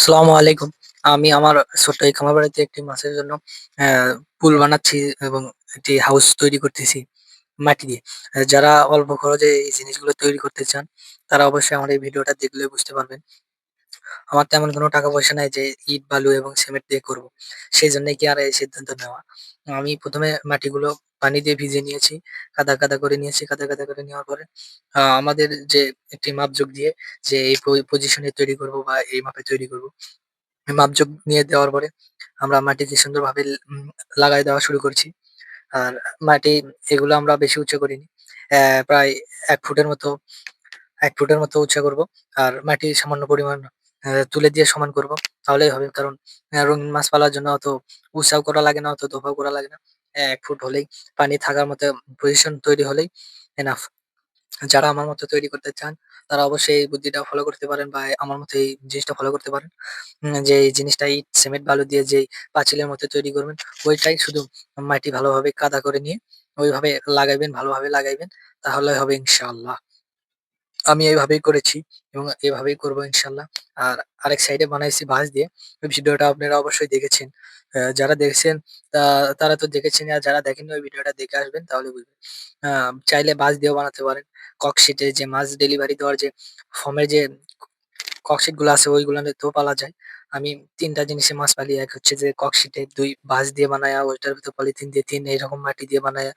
আসসালামু আলাইকুম। আমি আমার ছোট্ট এই খামার বাড়িতে একটি মাছের জন্য অ্যা পুল বানাচ্ছি এবং একটি হাউস তৈরি করতেছি মাটি দিয়ে। যারা অল্প খরচে এই জিনিসগুলো তৈরি করতে চান, তারা অবশ্যই আমার এই ভিডিওটা দেখলে বুঝতে পারবেন। আমার তেমন কোনো টাকা পয়সা নাই যে ইট, বালু এবং সিমেন্ট দিয়ে করব। সেজন্যই কি আর এই সিদ্ধান্ত নেওয়া। আমি ১ম এ মাটিগুলো পানি দিয়ে ভিজিয়ে নিয়েছি। কাদা, কাদা করে নিয়েছি। কাদা, কাদা করে নেওয়ার পরে আমাদের যে একটি মাপজোক দিয়ে যে এই পজিশনে তৈরি করব বা এই মাপে তৈরি করব। মাপজোক নিয়ে দেওয়ার পরে আমরা মাটিতে সুন্দরভাবে লাগাই দেওয়া শুরু করছি। আর মাটি এগুলো আমরা বেশি উঁচু করিনি। প্রায় ১ ফুটের মতো ১ ফুটের মতো উঁচা করব। আর মাটি সামান্য পরিমাণ তুলে দিয়ে সমান করব। তাহলেই হবে। কারণ রঙিন মাছ পালার জন্য অত উঁচাও করা লাগে না, অত দোবাও করা লাগে না। ১ ফুট হলেই পানি থাকার মতো পজিশন তৈরি হলেই এনাফ। যারা আমার মতো তৈরি করতে চান, তারা অবশ্যই এই বুদ্ধিটা ফলো করতে পারেন বা আমার মতো এই জিনিসটা ফলো করতে পারেন। যে এই জিনিসটা ইট, সিমেন্ট, বালু দিয়ে যেই পাঁচিলের মতো তৈরি করবেন, ওইটাই শুধু মাটি ভালোভাবে কাদা করে নিয়ে ওইভাবে লাগাইবেন, ভালোভাবে লাগাইবেন। তাহলে হবে ইনশাআল্লাহ। আমি এভাবেই করেছি এবং এভাবেই করব ইনশাআল্লাহ। আর আরেক সাইডে বানাইছি বাঁশ দিয়ে। ওই ভিডিওটা আপনারা অবশ্যই দেখেছেন। যারা দেখছেন তা তারা তো দেখেছেনই। আর যারা দেখেননি ওই ভিডিওটা দেখে আসবেন তাহলে বুঝবেন। আ চাইলে বাঁশ দিয়েও বানাতে পারেন। ককশিটে যে মাছ ডেলিভারি দেওয়ার যে ফোমের যে ককশিট গুলো আছে ওইগুলাতেও পালা যায়। আমি ৩ টা জিনিসে মাছ পালি। এক হচ্ছে যে ককশিটে, ২ বাঁশ দিয়ে বানায়া ওইটার ভিতর পলিথিন দিয়ে, ৩ এরকম মাটি দিয়ে বানায়া